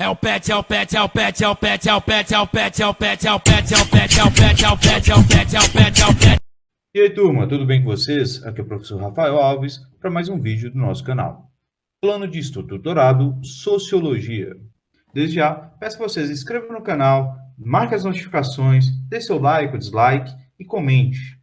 o pet, é o pet, é o pet, é o pet, é o pet, é o pet, é o pet, é o pet, é o pet, é o pet, é o pet, é o pet, é o pet, é o pet. E aí, turma, tudo bem com vocês? Aqui é o professor Rafael Alves para mais um vídeo do nosso canal. Plano de estudo doutorado, Sociologia. Desde já, peço que vocês se inscrevam no canal, marquem as notificações, dê seu like ou dislike e comente.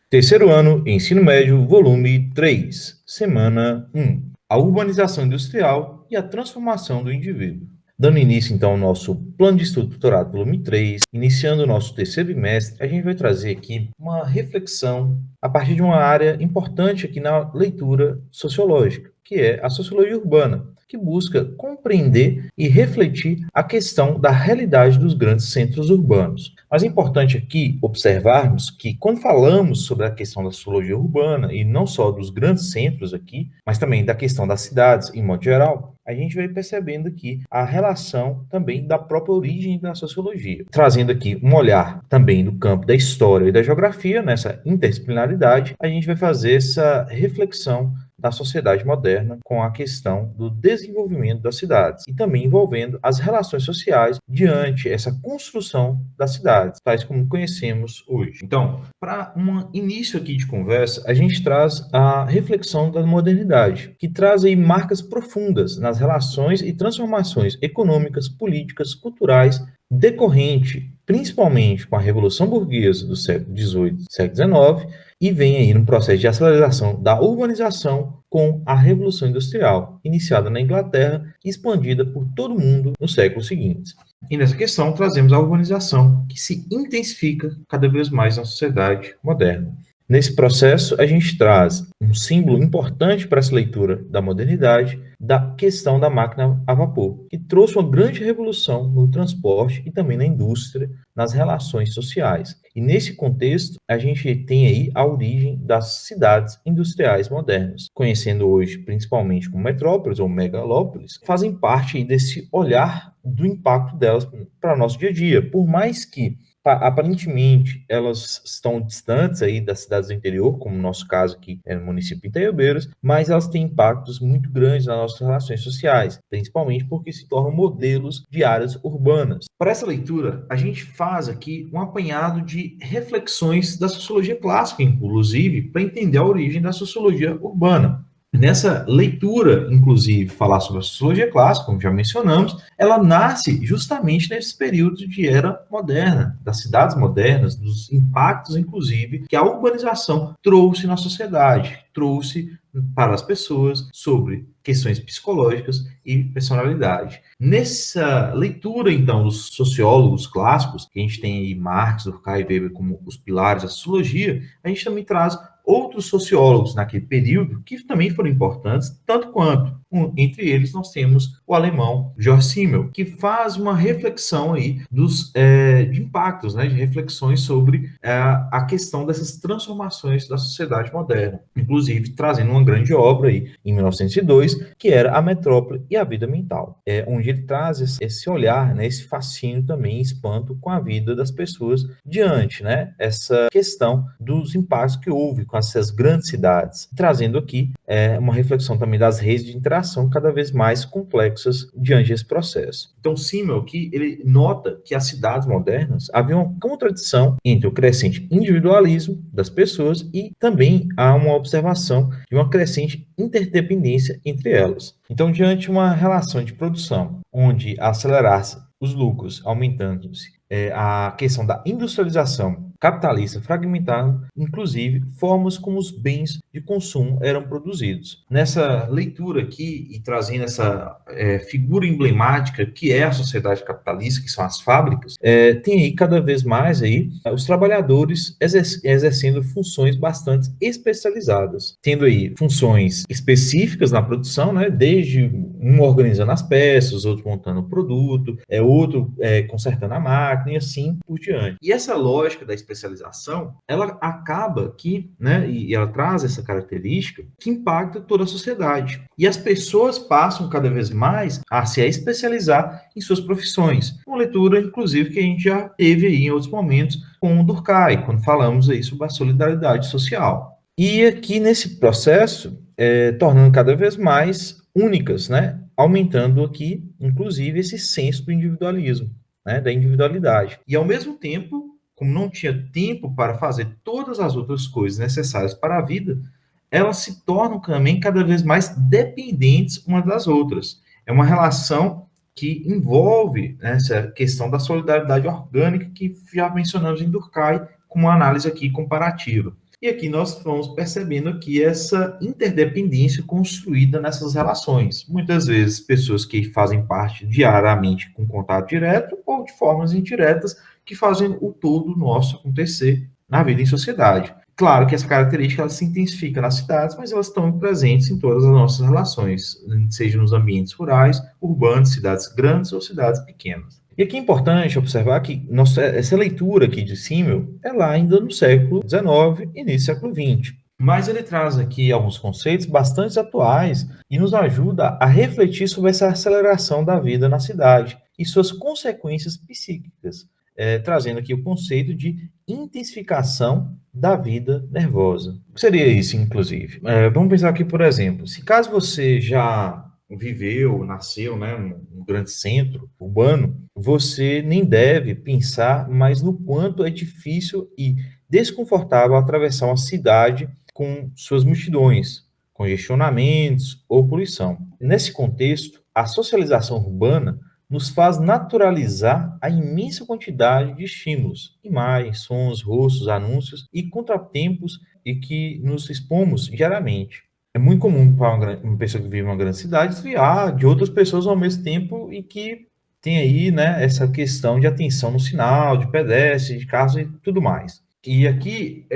Terceiro ano, Ensino Médio, volume 3, semana 1. A urbanização industrial e a transformação do indivíduo. Dando início, então, ao nosso plano de estudo doutorado, volume 3, iniciando o nosso terceiro bimestre, a gente vai trazer aqui uma reflexão a partir de uma área importante aqui na leitura sociológica, que é a sociologia urbana, que busca compreender e refletir a questão da realidade dos grandes centros urbanos. Mas é importante aqui observarmos que, quando falamos sobre a questão da sociologia urbana, e não só dos grandes centros aqui, mas também da questão das cidades, em modo geral, a gente vai percebendo aqui a relação também da própria origem da sociologia, trazendo aqui um olhar também do campo da história e da geografia, nessa interdisciplinaridade, a gente vai fazer essa reflexão da sociedade moderna com a questão do desenvolvimento das cidades e também envolvendo as relações sociais diante essa construção das cidades, tais como conhecemos hoje. Então, para um início aqui de conversa, a gente traz a reflexão da modernidade, que traz aí marcas profundas nas relações e transformações econômicas, políticas, culturais, decorrente principalmente com a Revolução Burguesa do século XVIII e século XIX, e vem aí num processo de aceleração da urbanização com a Revolução Industrial, iniciada na Inglaterra e expandida por todo o mundo nos séculos seguintes. E nessa questão trazemos a urbanização, que se intensifica cada vez mais na sociedade moderna. Nesse processo, a gente traz um símbolo importante para essa leitura da modernidade, da questão da máquina a vapor, que trouxe uma grande revolução no transporte e também na indústria, nas relações sociais. E nesse contexto, a gente tem aí a origem das cidades industriais modernas, conhecendo hoje principalmente como metrópoles ou megalópolis, fazem parte aí desse olhar do impacto delas para o nosso dia a dia. Por mais que aparentemente elas estão distantes aí das cidades do interior, como no nosso caso aqui é no município de Itaiobeiras, mas elas têm impactos muito grandes nas nossas relações sociais, principalmente porque se tornam modelos de áreas urbanas. Para essa leitura, a gente faz aqui um apanhado de reflexões da sociologia clássica, inclusive, para entender a origem da sociologia urbana. Nessa leitura, inclusive, falar sobre a sociologia clássica, como já mencionamos, ela nasce justamente nesse período de era moderna, das cidades modernas, dos impactos, inclusive, que a urbanização trouxe na sociedade, trouxe para as pessoas sobre questões psicológicas e personalidade. Nessa leitura, então, dos sociólogos clássicos, que a gente tem aí Marx, Durkheim e Weber como os pilares da sociologia, a gente também traz outros sociólogos naquele período que também foram importantes, tanto quanto. Entre eles, nós temos o alemão Georg Simmel, que faz uma reflexão aí de impactos, né, de reflexões sobre a questão dessas transformações da sociedade moderna, inclusive trazendo uma grande obra aí, em 1902, que era A Metrópole e a Vida Mental, onde ele traz esse olhar, né, esse fascínio também, espanto com a vida das pessoas diante, né, essa questão dos impactos que houve com essas grandes cidades, trazendo aqui uma reflexão também das redes de interação cada vez mais complexas diante desse processo. Então, Simmel aqui, ele nota que as cidades modernas havia uma contradição entre o crescente individualismo das pessoas e também há uma observação de uma crescente interdependência entre elas. Então, diante de uma relação de produção, onde acelerasse os lucros, aumentando-se a questão da industrialização capitalista fragmentada, inclusive formas como os bens de consumo eram produzidos. Nessa leitura aqui e trazendo essa figura emblemática que é a sociedade capitalista, que são as fábricas, tem aí cada vez mais aí os trabalhadores exercendo funções bastante especializadas, tendo aí funções específicas na produção, né, desde um organizando as peças, outro montando o produto, outro consertando a máquina e assim por diante. E essa lógica da especialização, ela acaba que, né, e ela traz essa característica que impacta toda a sociedade. E as pessoas passam cada vez mais a se especializar em suas profissões. Uma leitura, inclusive, que a gente já teve aí em outros momentos com o Durkheim, quando falamos aí sobre a solidariedade social. E aqui nesse processo, tornando cada vez mais únicas, né, aumentando aqui, inclusive, esse senso do individualismo, né, da individualidade. E, ao mesmo tempo, como não tinha tempo para fazer todas as outras coisas necessárias para a vida, elas se tornam também cada vez mais dependentes umas das outras. É uma relação que envolve, né, essa questão da solidariedade orgânica que já mencionamos em Durkheim, com uma análise aqui comparativa. E aqui nós vamos percebendo aqui essa interdependência construída nessas relações. Muitas vezes pessoas que fazem parte diariamente com contato direto ou de formas indiretas que fazem o todo nosso acontecer na vida em sociedade. Claro que essa característica ela se intensifica nas cidades, mas elas estão presentes em todas as nossas relações, seja nos ambientes rurais, urbanos, cidades grandes ou cidades pequenas. E aqui é importante observar que essa leitura aqui de Simmel é lá ainda no século XIX e início do século XX. Mas ele traz aqui alguns conceitos bastante atuais e nos ajuda a refletir sobre essa aceleração da vida na cidade e suas consequências psíquicas, trazendo aqui o conceito de intensificação da vida nervosa. O que seria isso, inclusive? Vamos pensar aqui, por exemplo, se caso você já viveu, nasceu, né, num grande centro urbano, você nem deve pensar mais no quanto é difícil e desconfortável atravessar uma cidade com suas multidões, congestionamentos ou poluição. Nesse contexto, a socialização urbana nos faz naturalizar a imensa quantidade de estímulos, imagens, sons, rostos, anúncios e contratempos e que nos expomos diariamente. É muito comum para uma pessoa que vive em uma grande cidade desviar de outras pessoas ao mesmo tempo e que tem aí, né, essa questão de atenção no sinal, de pedestre, de carros e tudo mais. E aqui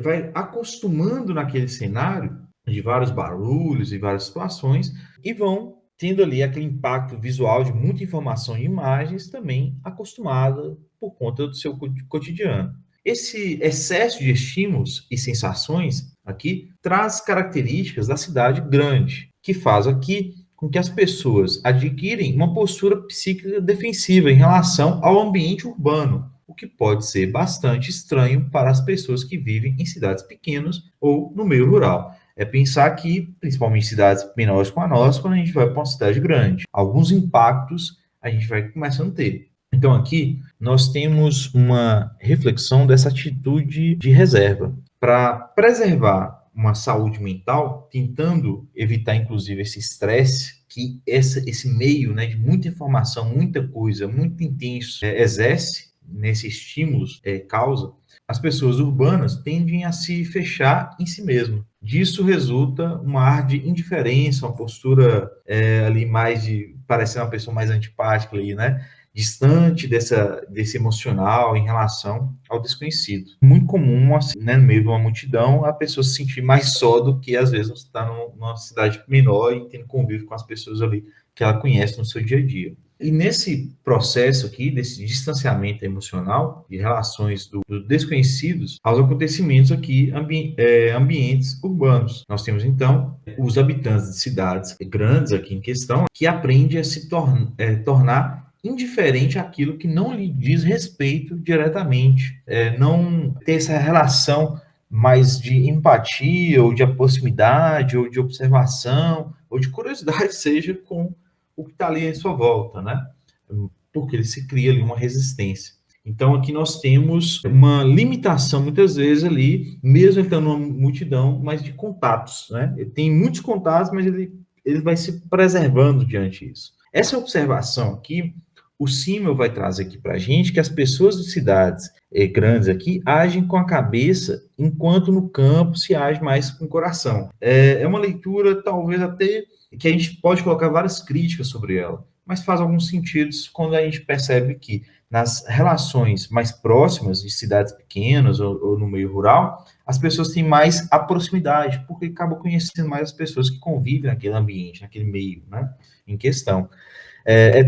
vai acostumando naquele cenário de vários barulhos e várias situações e vão tendo ali aquele impacto visual de muita informação e imagens também acostumada por conta do seu cotidiano. Esse excesso de estímulos e sensações aqui traz características da cidade grande, que faz aqui com que as pessoas adquirem uma postura psíquica defensiva em relação ao ambiente urbano, o que pode ser bastante estranho para as pessoas que vivem em cidades pequenas ou no meio rural. É pensar que, principalmente em cidades menores com a nossa, quando a gente vai para uma cidade grande, alguns impactos a gente vai começando a ter. Então, aqui, nós temos uma reflexão dessa atitude de reserva. Para preservar uma saúde mental, tentando evitar, inclusive, esse estresse que esse meio, né, de muita informação, muita coisa, muito intenso, exerce nesses estímulos, causa, as pessoas urbanas tendem a se fechar em si mesmas. Disso resulta uma ar de indiferença, uma postura ali mais de parecer uma pessoa mais antipática ali, né? Distante desse emocional em relação ao desconhecido. Muito comum, assim, né, no meio de uma multidão, a pessoa se sentir mais só do que, às vezes, está numa cidade menor e tendo convívio com as pessoas ali que ela conhece no seu dia a dia. E nesse processo aqui, desse distanciamento emocional de relações dos desconhecidos aos acontecimentos aqui, ambientes urbanos. Nós temos, então, os habitantes de cidades grandes aqui em questão, que aprendem a se tornar indiferente àquilo que não lhe diz respeito diretamente, não ter essa relação mais de empatia, ou de proximidade, ou de observação, ou de curiosidade, seja com o que está ali em sua volta, né? Porque ele se cria ali uma resistência. Então, aqui nós temos uma limitação, muitas vezes, ali, mesmo ele estando numa multidão, mas de contatos, né? Ele tem muitos contatos, mas ele vai se preservando diante disso. Essa observação aqui, o Simmel vai trazer aqui para a gente que as pessoas de cidades grandes aqui agem com a cabeça, enquanto no campo se age mais com o coração. É uma leitura, talvez até, que a gente pode colocar várias críticas sobre ela, mas faz alguns sentidos quando a gente percebe que nas relações mais próximas de cidades pequenas ou no meio rural, as pessoas têm mais a proximidade, porque acabam conhecendo mais as pessoas que convivem naquele ambiente, naquele meio, né, em questão.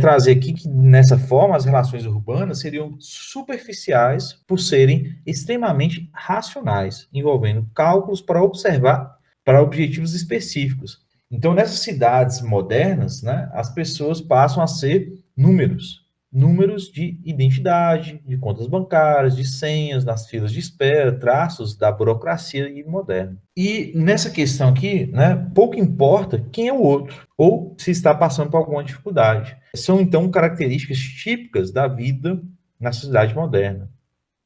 Trazer aqui que, nessa forma, as relações urbanas seriam superficiais por serem extremamente racionais, envolvendo cálculos para observar para objetivos específicos. Então, nessas cidades modernas, né, as pessoas passam a ser números, números de identidade, de contas bancárias, de senhas, nas filas de espera, traços da burocracia moderna. E nessa questão aqui, né, pouco importa quem é o outro ou se está passando por alguma dificuldade. São, então, características típicas da vida na sociedade moderna.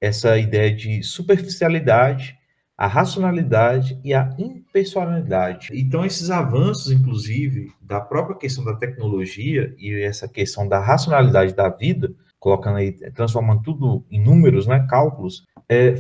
Essa ideia de superficialidade, a racionalidade e a impessoalidade. Então, esses avanços, inclusive, da própria questão da tecnologia e essa questão da racionalidade da vida, colocando aí, transformando tudo em números, né, cálculos,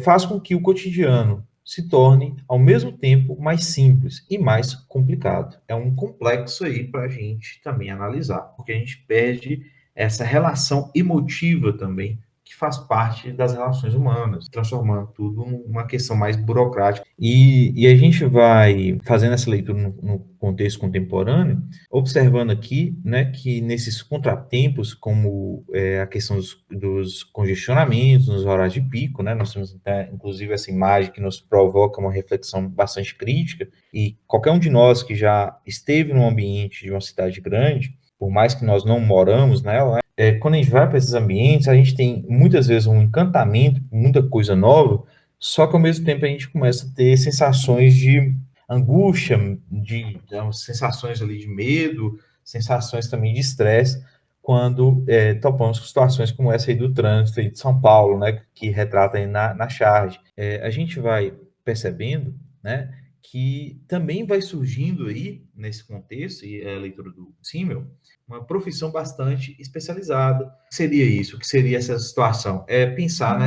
faz com que o cotidiano se torne, ao mesmo tempo, mais simples e mais complicado. É um complexo aí para a gente também analisar, porque a gente perde essa relação emotiva também que faz parte das relações humanas, transformando tudo numa questão mais burocrática. E a gente vai fazendo essa leitura no contexto contemporâneo, observando aqui, né, que nesses contratempos, como a questão dos congestionamentos nos horários de pico, né, nós temos inclusive essa imagem que nos provoca uma reflexão bastante crítica, e qualquer um de nós que já esteve num ambiente de uma cidade grande, por mais que nós não moramos nela, quando a gente vai para esses ambientes, a gente tem muitas vezes um encantamento, muita coisa nova, só que ao mesmo tempo a gente começa a ter sensações de angústia, de sensações ali de medo, sensações também de estresse, quando topamos com situações como essa aí do trânsito aí de São Paulo, né, que retrata aí na charge. A gente vai percebendo, né, que também vai surgindo aí, nesse contexto, e é a leitura do Simmel, uma profissão bastante especializada. O que seria isso? O que seria essa situação? Pensar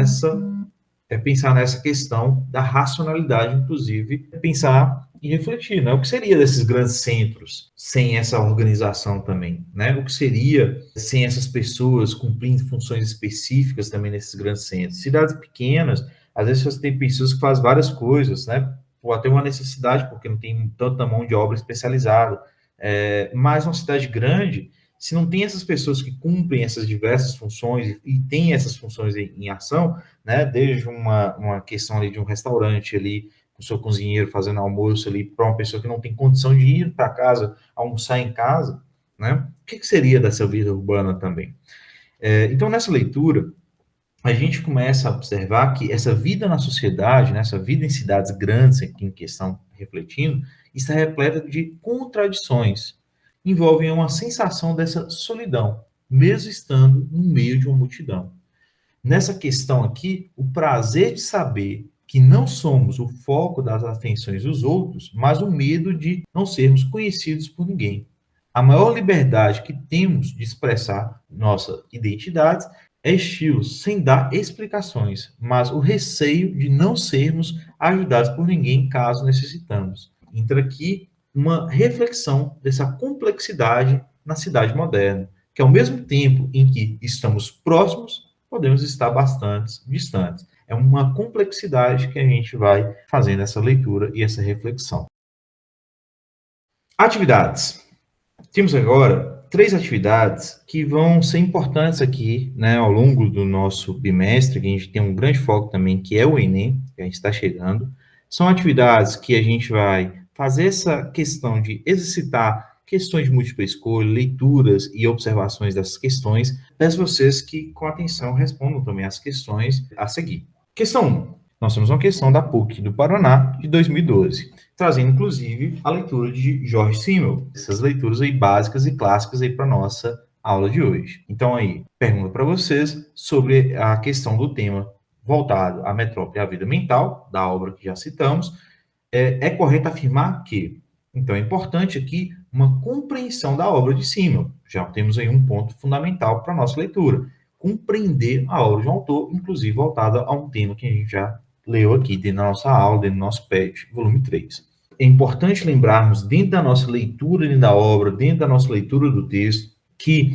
nessa questão da racionalidade, inclusive, pensar e refletir, né? O que seria desses grandes centros sem essa organização também, né? O que seria sem essas pessoas cumprindo funções específicas também nesses grandes centros? Cidades pequenas, às vezes você tem pessoas que fazem várias coisas, né? Pode ter uma necessidade, porque não tem tanta mão de obra especializada, mas uma cidade grande, se não tem essas pessoas que cumprem essas diversas funções e têm essas funções em ação, né, desde uma questão ali de um restaurante ali, com o seu cozinheiro fazendo almoço ali para uma pessoa que não tem condição de ir para casa, almoçar em casa, né, o que seria dessa vida urbana também? Então, nessa leitura, a gente começa a observar que essa vida na sociedade, né, essa vida em cidades grandes, aqui em questão refletindo, está repleta de contradições. Envolvem uma sensação dessa solidão, mesmo estando no meio de uma multidão. Nessa questão aqui, o prazer de saber que não somos o foco das atenções dos outros, mas o medo de não sermos conhecidos por ninguém. A maior liberdade que temos de expressar nossa identidade é estilo, sem dar explicações, mas o receio de não sermos ajudados por ninguém caso necessitamos. Entra aqui uma reflexão dessa complexidade na cidade moderna, que ao mesmo tempo em que estamos próximos, podemos estar bastante distantes. É uma complexidade que a gente vai fazendo essa leitura e essa reflexão. Atividades. Temos agora 3 atividades que vão ser importantes aqui, né, ao longo do nosso bimestre, que a gente tem um grande foco também, que é o Enem, que a gente está chegando. São atividades que a gente vai fazer essa questão de exercitar questões de múltipla escolha, leituras e observações dessas questões. Peço vocês que, com atenção, respondam também as questões a seguir. Questão 1. Nós temos uma questão da PUC do Paraná, de 2012, trazendo, inclusive, a leitura de Jorge Simmel. Essas leituras aí básicas e clássicas aí para nossa aula de hoje. Então, aí, pergunta para vocês sobre a questão do tema voltado à metrópole e à vida mental, da obra que já citamos. É correto afirmar que, então, é importante aqui uma compreensão da obra de Simmel. Já temos aí um ponto fundamental para a nossa leitura. Compreender a obra de um autor, inclusive voltada a um tema que a gente já leu aqui dentro da nossa aula, dentro do nosso PET, volume 3. É importante lembrarmos, dentro da nossa leitura dentro da obra, dentro da nossa leitura do texto, que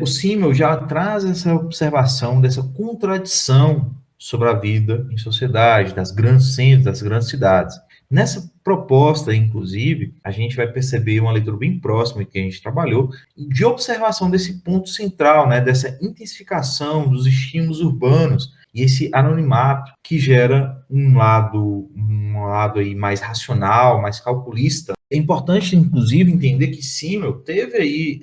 o Simmel já traz essa observação dessa contradição sobre a vida em sociedade, das grandes centros, das grandes cidades. Nessa proposta, inclusive, a gente vai perceber uma leitura bem próxima que a gente trabalhou, de observação desse ponto central, né, dessa intensificação dos estímulos urbanos e esse anonimato que gera um lado aí mais racional, mais calculista. É importante, inclusive, entender que Simmel teve aí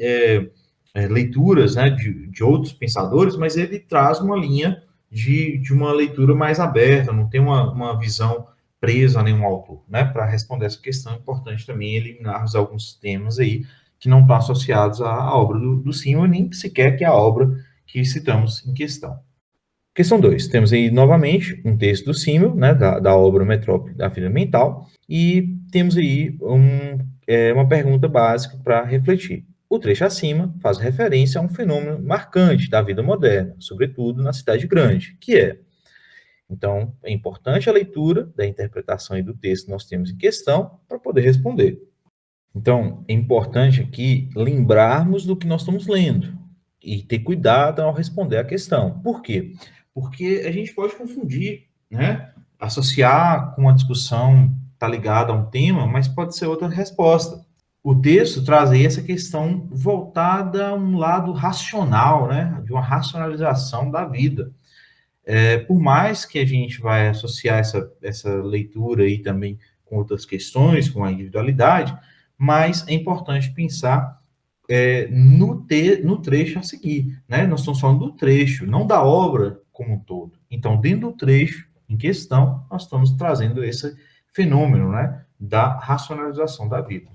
leituras, né, de outros pensadores, mas ele traz uma linha de uma leitura mais aberta, não tem uma visão presa a nenhum autor, né? Para responder essa questão, é importante também eliminarmos alguns temas aí que não estão associados à obra do Simon, nem sequer que é a obra que citamos em questão. Questão 2. Temos aí, novamente, um texto do Simmel, né, da obra Metrópole da Vida Mental, e temos aí uma pergunta básica para refletir. O trecho acima faz referência a um fenômeno marcante da vida moderna, sobretudo na cidade grande, que é. Então, é importante a leitura da interpretação e do texto que nós temos em questão para poder responder. Então, é importante aqui lembrarmos do que nós estamos lendo e ter cuidado ao responder a questão. Por quê? Porque a gente pode confundir, né? Associar com a discussão está ligada a um tema, mas pode ser outra resposta. O texto traz aí essa questão voltada a um lado racional, né? De uma racionalização da vida. Por mais que a gente vai associar essa leitura aí também com outras questões, com a individualidade, mas é importante pensar no trecho a seguir, né? Nós estamos falando do trecho, não da obra como um todo. Então, dentro do trecho em questão, nós estamos trazendo esse fenômeno, né, da racionalização da vida.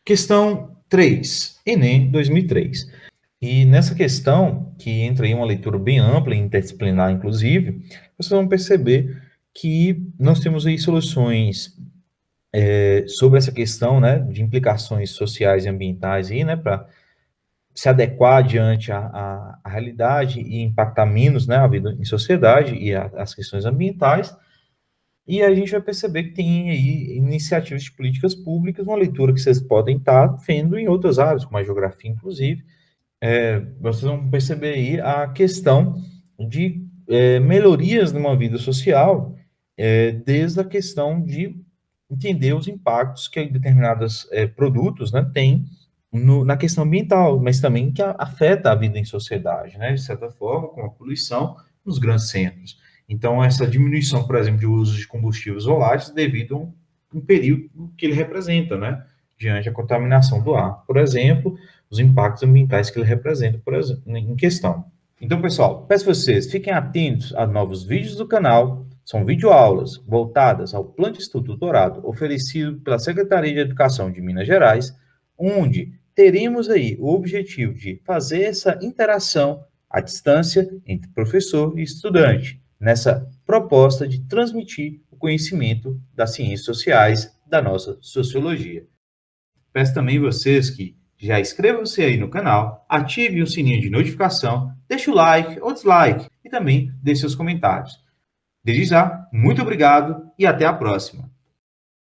Questão 3, Enem 2003. E nessa questão, que entra em uma leitura bem ampla e interdisciplinar, inclusive, vocês vão perceber que nós temos aí soluções sobre essa questão, né, de implicações sociais e ambientais aí, né, para se adequar diante à realidade e impactar menos, né, a vida em sociedade e as questões ambientais. E a gente vai perceber que tem aí iniciativas de políticas públicas, uma leitura que vocês podem estar vendo em outras áreas, como a geografia, inclusive. Vocês vão perceber aí a questão de melhorias numa vida social, desde a questão de entender os impactos que determinados produtos, né, têm na questão ambiental, mas também que afeta a vida em sociedade, né, de certa forma, com a poluição nos grandes centros. Então, essa diminuição, por exemplo, de uso de combustíveis voláteis devido a um período que ele representa, né, diante da contaminação do ar, por exemplo, os impactos ambientais que ele representa, por exemplo, em questão. Então, pessoal, peço a vocês, fiquem atentos a novos vídeos do canal. São videoaulas voltadas ao Plano de Estudo Doutorado oferecido pela Secretaria de Educação de Minas Gerais, onde teremos aí o objetivo de fazer essa interação à distância entre professor e estudante, nessa proposta de transmitir o conhecimento das ciências sociais da nossa sociologia. Peço também vocês que já inscrevam-se aí no canal, ative o sininho de notificação, deixe o like ou dislike e também deixe seus comentários. Desde já, muito obrigado e até a próxima.